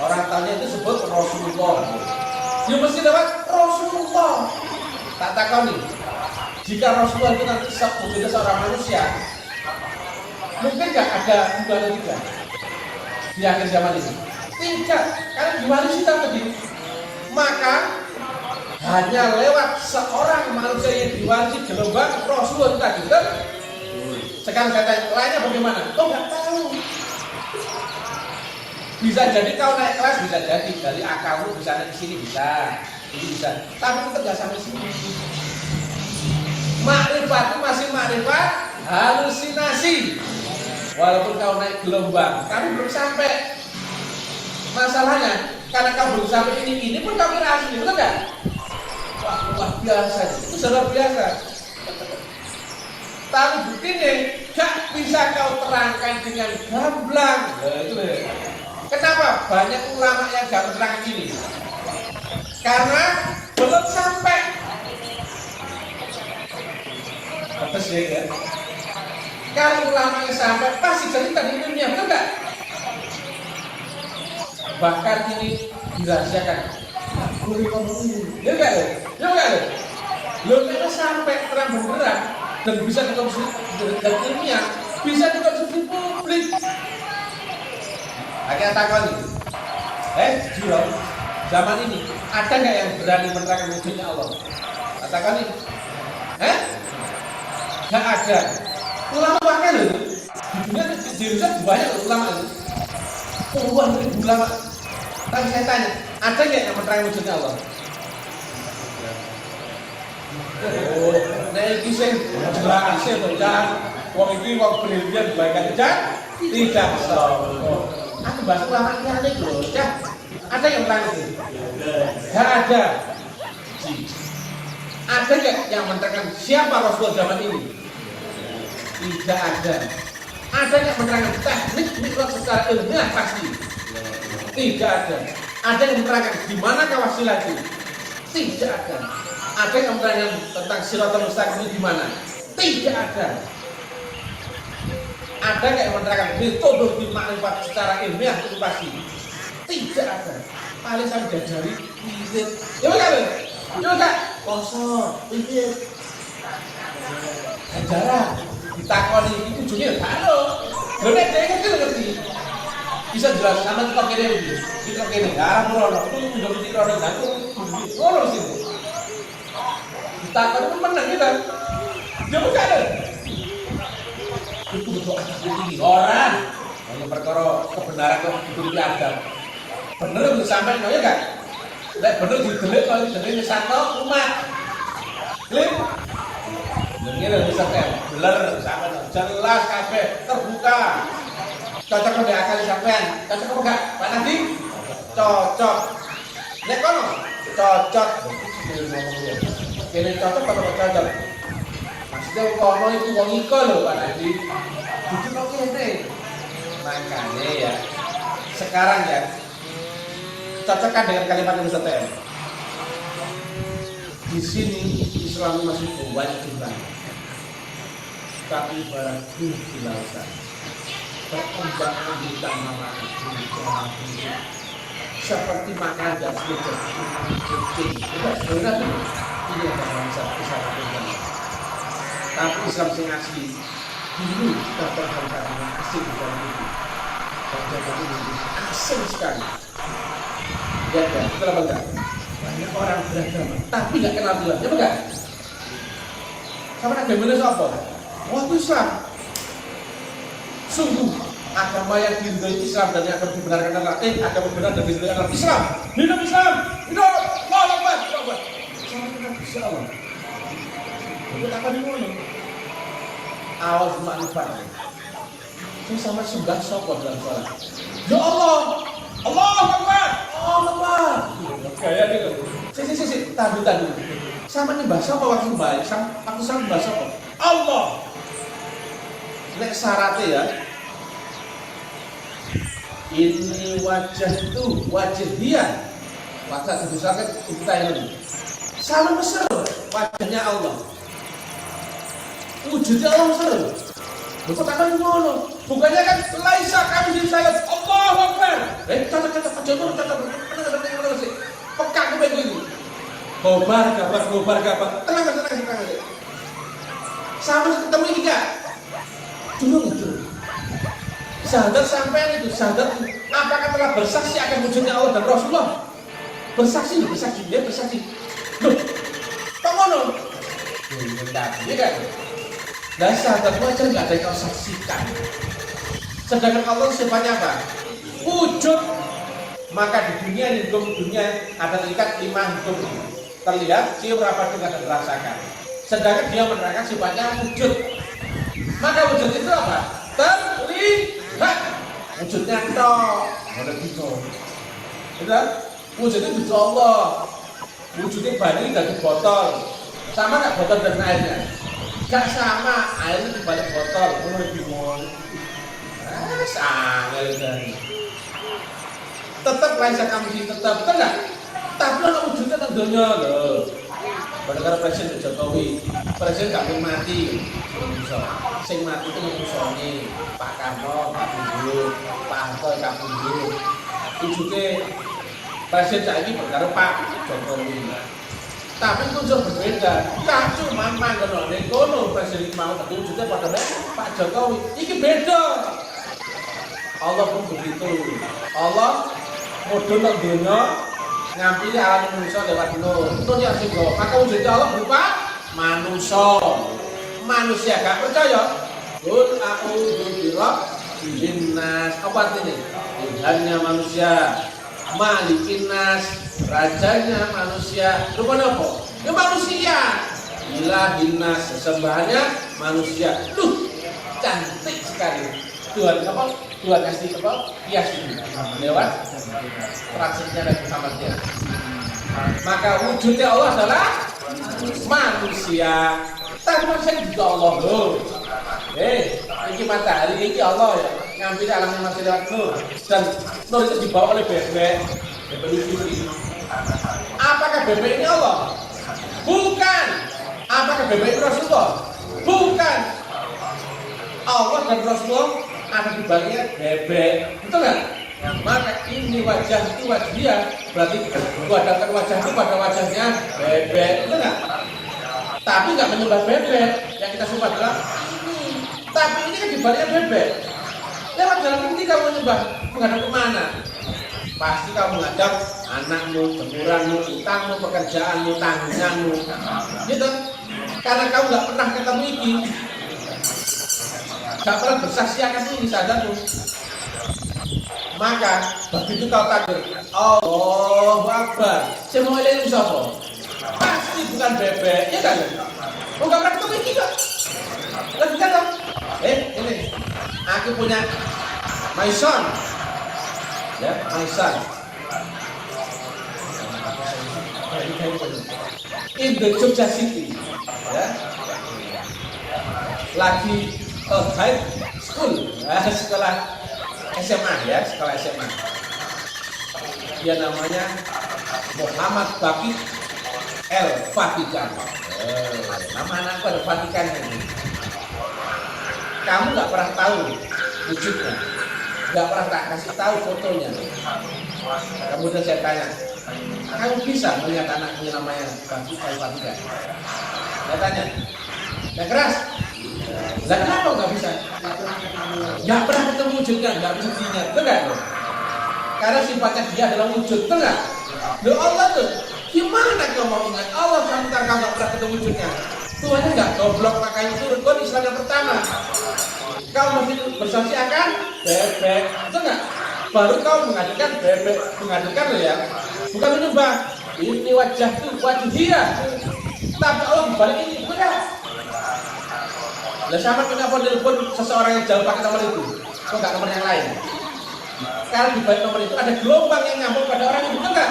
Orang tanya itu disebut Rasulullah. Dia mesti lewat Rasulullah. Tak takoni, jika Rasulullah itu nanti menjadi seorang manusia, mungkin gak ada 2 atau 3 di akhir zaman ini? Tidak, karena diwarisi tadi. Maka hanya lewat seorang manusia yang diwarisi gelombang Rasulullah tadi kan? Sekarang saya tanya, lainnya bagaimana? Oh nggak tahu. Bisa jadi kau naik kelas, bisa jadi dari akalmu bisa naik ke sini bisa. Ini bisa, tapi tetap gak sampai sini. Makrifat itu masih makrifat halusinasi. Walaupun kau naik gelombang, tapi belum sampai. Masalahnya, karena kau belum sampai ini pun kau kira asli, betul gak? Wah, luar biasa, itu luar biasa. Tapi buktinya, gak bisa kau terangkan dengan gamblang. Itu ya. Kenapa? Banyak ulama yang gak terangkan ini. Karena belum sampai. Apa sih ya? Kalau ulama yang sampai pasti cerita di dunia, betul nggak? Bahkan ini dirahasiakan. Boleh ngomong ini, ya nggak lo? Ya nggak lo? Lo kita sampai terang benderang dan bisa dikonsumsi dan ilmiah, bisa dikonsumsi publik. Akhirnya takon nih. Jujur. Zaman ini ada nggak yang berani menerangkan wujudnya Allah? Katakan ini, nggak ada. Ulama pakai loh. Di dunia di Indonesia banyak ulama itu. Puluhan ribu ulama. Tapi saya tanya, ada nggak yang menerangkan wujudnya Allah? Oh, nah ini sih jelas sih dan wong ini wong brilian baik aja tidak tahu. Aku bahas ulama ini aneh loh, ya. Ada yang lain? Tidak ada. Ada nggak yang menerangkan siapa Rasulullah zaman ini? Tidak ada. Ada yang menerangkan teknik mikrot secara ilmiah pasti? Tidak ada. Ada yang menerangkan di mana wasilah itu? Tidak ada. Ada yang menerangkan tentang Shiratal Mustaqim di mana? Tidak ada. Ada nggak yang menerangkan metode makrifat secara ilmiah itu pasti? Tidak ada. Paling saya diajari wirid. Ya enggak? Ya enggak? Kosor, wirid. Ajaran ditakoni itu ujungnya enggak ada. Lho nek dhewe kan ngerti. Bisa jelas sama kita kene iki. Kita kene arah murono, itu udah mesti rono aku ngono sini. Takon itu menang kita. Dia bukan ada. Itu betul ada tinggi orang. Hanya perkara kebenaran kok itu diadab. Bener itu sampai no ya kan? Lek bener didelik kalau didelik satu umat. Klik. Dengar bisa kan? Bener sampai no. Jelas kabeh terbuka. Cocok kok akal sampean. Cocok kok enggak? Pak Nadi? Cocok. Lek kono cocok. Kene cocok apa cocok? Maksudnya kono itu wong iko lho Pak Nadi. Jujur kok kene. Makanya ya. Sekarang ya cocokkan dengan kalimat yang Ustaz TM. Di sini Islam masih banyak jumlah. Tapi ibarat di lautan. Perkembangan di tanah seperti makanan dan seperti kucing. Benar tuh. Ini adalah bangsa Islam. Tapi Islam yang asli dulu kita berbangsa dengan asing di dalam itu. Bangsa ini asing sekali. Ya kan, itulah bangsa. Banyak orang beragama, tapi nggak kenal Tuhan. Ya bukan? Sama agamanya siapa? Waktu Islam. Sungguh agama yang diridhoi Islam dan yang akan dibenarkan adalah agama benar dan diridhoi adalah Islam. Hidup Islam. Hidup. Allah Akbar. Sama kita bisa Allah. Itu apa di mana? Awal makrifat. Ini sama sembah sapa dalam salat. Ya Allah. Allah Akbar. Allah Akbar. Kayak gitu. Si. Tahan dulu. Sama nyembah sapa waktu baik, aku sama nyembah sapa? Allah. Nek syaratnya ya. Ini wajah itu wajah dia. Wajah sebesarnya kita ini. Sama besar wajahnya Allah. Wujudnya Allah besar. Bukan akan ngono. Bukannya kan laisa kami di saya Allahu Akbar. Cocok sih. Pekak ke begitu. Gobar gabar. Tenang. Sama ketemu ini enggak? Dulu. Sadar sampai itu, sadar apakah telah bersaksi akan wujudnya Allah dan Rasulullah? Bersaksi. Loh, kok ngono? Iya kan? Dan sadar wajar nggak ada yang kau saksikan. Sedangkan Allah sifatnya apa? Wujud. Maka di dunia ada tingkat 5 hukum. Terlihat, cium, rapat, dengar, dan merasakan. Sedangkan dia menerangkan sifatnya wujud. Maka wujud itu apa? Terlihat. Wujudnya toh. Ada gitu. Betul? Wujudnya wujud Allah. Wujudnya banyak dari botol. Sama nggak botol dan airnya? Gak sama. Airnya dibalik botol. Lebih mau. Sangat dari. Tetap laisa kami tetap enggak. Tapi kalau wujudnya tentunya loh. Pada Presiden Jokowi, Presiden gak mau mati. Sing mati itu Musoni, Pak Karno, Pak Budi, Pak Harto, Pak Budi. Wujudnya Presiden saat ini berkara Pak Jokowi. Tapi itu jauh berbeda. Gak cuma mangan kono Presiden mau tapi wujudnya pada Pak Jokowi. Ini beda. Allah pun begitu. Allah mudun nang dunya ngambil alam manusia lewat nur. Nur yang singgo. Maka wujudnya Allah berupa manusia gak percaya. Qul a'udzu birabbin nas. Apa artinya? Tuhannya manusia, malikin nas, rajanya manusia. Rupanya apa? Ya manusia. Ilahin nas, sesembahannya manusia. Duh, cantik sekali. Tuhan apa? Tuhan kasih apa? Hias lewat transinya dan Muhammadnya. Maka wujudnya Allah adalah manusia. Tapi manusia juga Allah loh. Ini matahari ini Allah ya. Ngambil alamnya masih lewat nur. Dan nur itu dibawa oleh bebek itu. Apakah bebek ini Allah? Bukan. Apakah bebek itu Rasulullah? Bukan. Allah dan Rasulullah ada di bagian bebek, betul nggak? Maka ini wajah itu wajah dia, berarti gua datang wajah itu pada wajahnya bebek, betul nggak? Tapi nggak menyembah bebek, yang kita sembah adalah ini. Tapi ini kan di bagian bebek. Lewat jalan ini kamu menyembah menghadap kemana? Pasti kau menghadap anakmu, jemuranmu, utangmu, pekerjaanmu, tanggunganmu, gitu. Karena kau nggak pernah ketemu ini, nggak pernah bersaksi akan ini sadarmu. Maka begitu kau takbir, Allahu Akbar, semua ini siapa? Pasti bukan bebek, ya kan? Oh nggak pernah ketemu ini kok. Lagi kan? Ini, aku punya my son. Ya, my son. In the Jogja City, ya. Lagi high school, sekolah SMA ya, sekolah SMA. Dia namanya Muhammad Bakir El Fatikan. Nama anakku ada Fatikan ini. Kamu nggak pernah tahu wujudnya. Gak pernah tak kasih tahu fotonya. Kemudian saya tanya, kamu bisa melihat anaknya namanya Bakir Al-Fatihah? Saya tanya, gak keras? Lah kenapa gak bisa? Gak pernah ketemu wujudnya, gak bisa diingat, betul gak? Karena sifatnya dia adalah wujud, betul gak? Loh Allah tuh, gimana kau mau ingat Allah sementara kau gak pernah ketemu wujudnya? Tuhannya gak goblok, makanya itu rukun Islam yang pertama. Kau mesti bersaksi akan bebek, betul nggak? Baru kau mengajukan bebek, mengajukan loh ya, bukan menyembah. Ini wajah tuh, wajah dia. Tapi Allah dibalik ini, betul. Lah sama kenapa telepon seseorang yang jauh pakai nomor itu? Kok nggak nomor yang lain? Karena di balik nomor itu ada gelombang yang nyambung pada orang itu, betul nggak?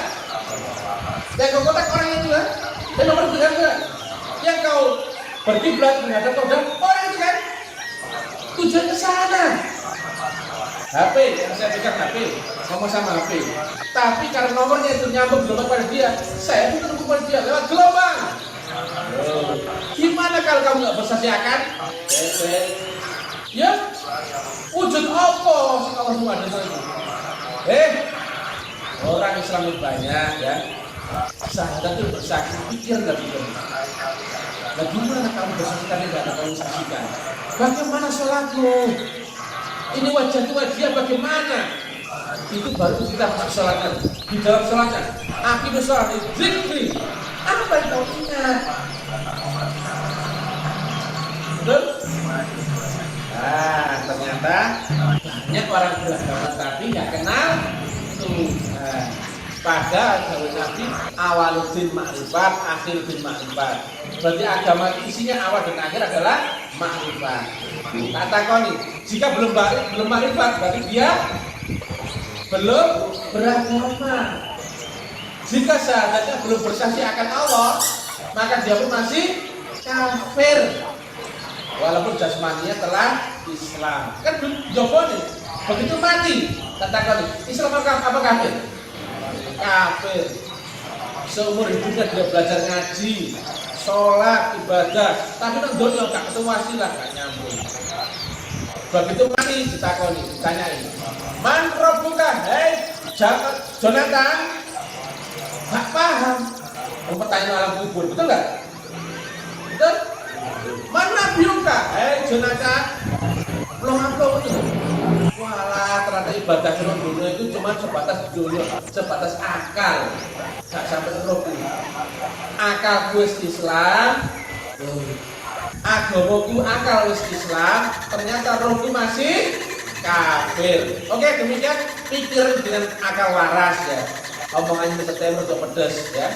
Dan kau kontak orang itu kan? Dan nomor itu kan? Yang kau berkiblat menghadap kepada orang itu kan? Tujuan ke sana. HP, yang saya pegang HP, ngomong sama HP. Tapi karena nomornya itu nyambung gelombang pada dia, saya itu terhubung pada dia lewat gelombang. Gimana kalau kamu nggak bersaksi akan? Ya, wujud apa sih kalau semua ada itu? Orang Islam itu banyak ya. Sahadat itu bersaksi, pikir nggak pikir. Nah, gimana kamu bersaksi tapi nggak ada kamu saksikan? Bagaimana sholatmu? Ini wajah itu wajah bagaimana? Itu baru kita masuk sholatnya. Di dalam sholatnya, akibat sholat itu zikri. Apa yang kau ingat? Betul? Nah, ternyata banyak orang beragama tapi nggak kenal itu. Pada Dawud Nabi awaluddin makrifat, akhiruddin makrifat. Berarti agama isinya awal dan akhir adalah makrifat. Kata kau nih, jika belum makrifat berarti dia belum beragama. Jika syahadatnya belum bersaksi akan Allah, maka dia pun masih kafir. Walaupun jasmaninya telah Islam. Kan belum jawab nih. Begitu mati, kata kau nih, Islam apa kafir? Kafir. Seumur hidupnya dia belajar ngaji, sholat, ibadah, tapi nang dunia gak ketemu wasilah, gak nyambung. Begitu mati ditakoni, ditanyain, man rabbuka? Hei Jonathan, gak paham. Pertanyaan alam kubur, betul gak? Betul? Man nabiyuka? Hei Jonathan, belum apa itu? Walah, ternyata ibadah seluruh dunia itu cuma sebatas dunia, sebatas akal, gak sampai roh. Akal wis Islam, agamaku akal wis Islam, ternyata rohku masih kafir. Oke, demikian pikir dengan akal waras ya. Omongannya September untuk pedas ya,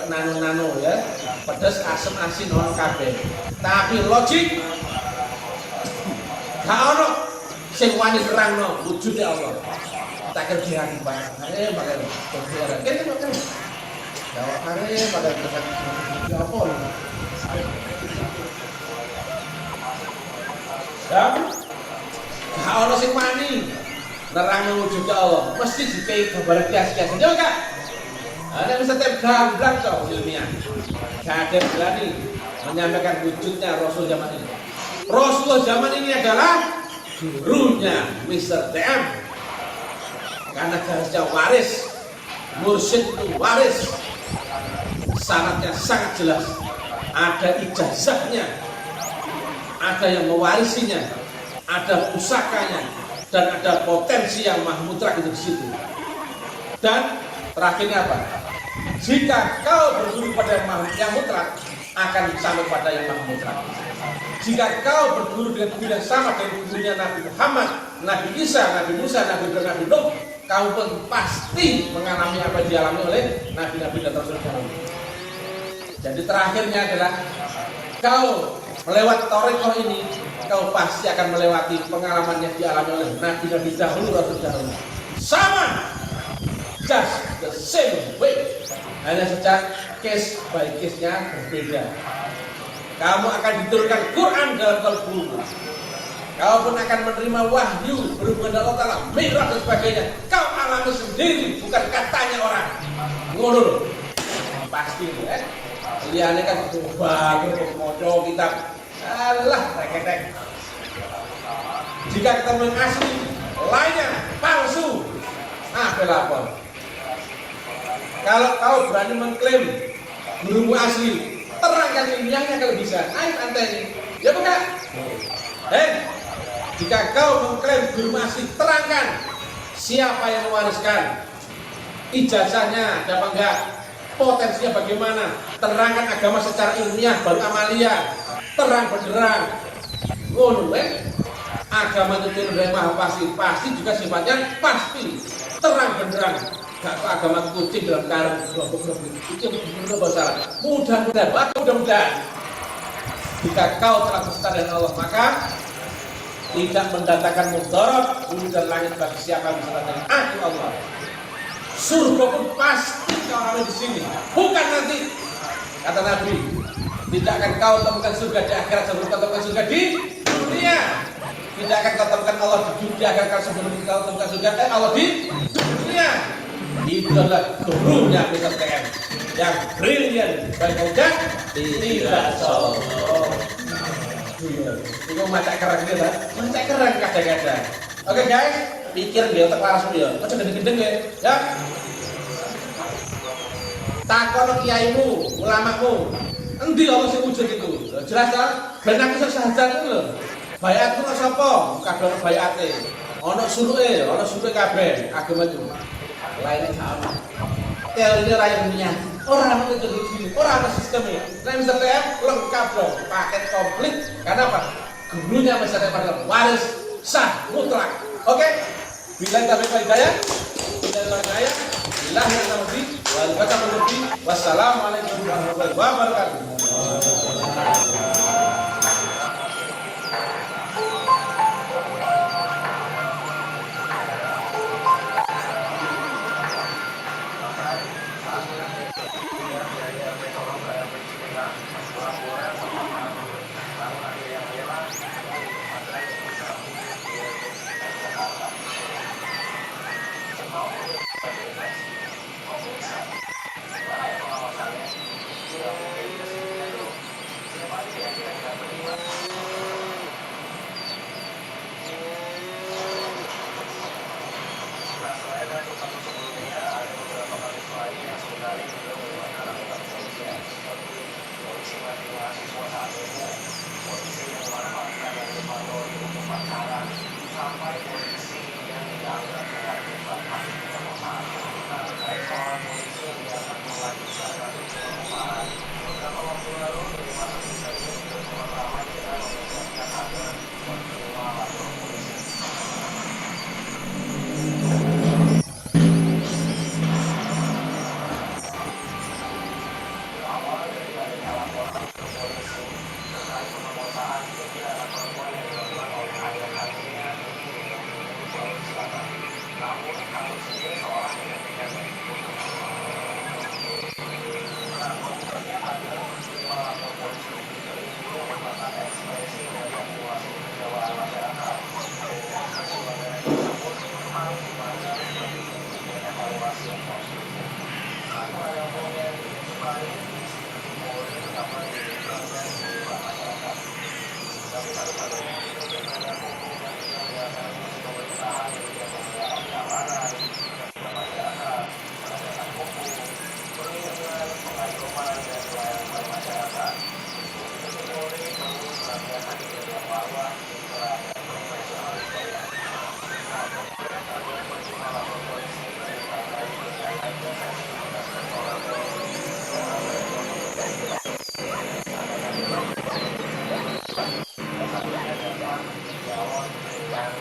nano ya, pedas, asam, asin, orang kafir. Tapi logik, gak ono. Sing wani nerangno wujudnya Allah. Tak kerja di Pak. Makan kerja. Kene makan. Jawab kare pada kerja. Ya apa? Ya. Gak ono sing wani nerangno wujudnya Allah. Mesti dikai gambar kias-kias. Yo Kak. Ada bisa tiap gamblang kok ilmiah. Gak ada berani menyampaikan wujudnya Rasul zaman ini. Rasulullah zaman ini adalah gurunya Mr. TM, karena garisnya waris, mursyid itu waris, syaratnya sangat jelas, ada ijazahnya, ada yang mewarisinya, ada pusakanya, dan ada potensi yang mahmutlak itu di situ. Dan terakhirnya apa? Jika kau berguru pada yang mutlak, akan sampai pada yang maha mutlak. Jika kau berguru dengan guru yang sama dengan gurunya Nabi Muhammad, Nabi Isa, Nabi Musa, Nabi Ibrahim, Nabi Nuh, kau pun pasti mengalami apa yang dialami oleh Nabi-Nabi dan Rasul dahulu. Jadi terakhirnya adalah kau melewati Thariqah ini, kau pasti akan melewati pengalaman yang dialami oleh Nabi-Nabi dahulu, Rasul dahulu. Sama, just the same way. Hanya saja case by case-nya berbeda. Kamu akan diturunkan Quran dalam kalbu. Kau pun akan menerima wahyu berhubungan dengan Allah Ta'ala, mi'raj dan sebagainya. Kau alami sendiri, bukan katanya orang. Ngono pasti ya. Liane kan bangun moco kitab. Alah, reketek. Jika kita mengasih lainnya palsu, pelapor. Kalau kau berani mengklaim gurumu asli, terangkan ilmiahnya kalau bisa. Ayo anteni, ya bukan? Jika kau mengklaim gurumu asli, terangkan siapa yang mewariskan, ijazahnya, ada apa enggak, potensinya bagaimana, terangkan agama secara ilmiah, baru amalia, terang benderang. Agama itu dari maha pasti juga sifatnya pasti, terang benderang. Gak agama kucing dalam karung, itu benar-benar mudah-mudahan jika kau telah berserta dengan Allah, maka tidak mendatangkan mudarat bumi dan langit bagi siapa yang berserta dengan aku Allah. Surga pun pasti kau alami di sini, bukan nanti. Kata Nabi, tidak akan kau temukan surga di akhirat sebelum kau temukan surga di dunia. Tidak akan kau temukan Allah di dunia sebelum kau temukan surga Allah di dunia. Itu adalah gurunya PTN yang brilian dan mudah tidak sombong. Itu macak keren gitu kan? Macak keren kadang-kadang. Oke guys, pikir dia otak laras dia. Macam gendeng-gendeng ya. Takon kiaimu, ulamamu, endi Allah sing wujud itu? Jelas kan? Ben aku sesahajan itu lho. Bayat ku sapa? Kadang bayate. Ana suruke kabeh agama itu. Lainnya sama. Teorinya rakyat dunia. Orang itu begini, orang sistemnya. Nah, Mr. TM lengkap dong, paket komplit. Karena apa? Gurunya Mr. TM adalah waris sah mutlak. Oke? Bila kita hidayah, wassalamualaikum warahmatullahi wabarakatuh. awal yang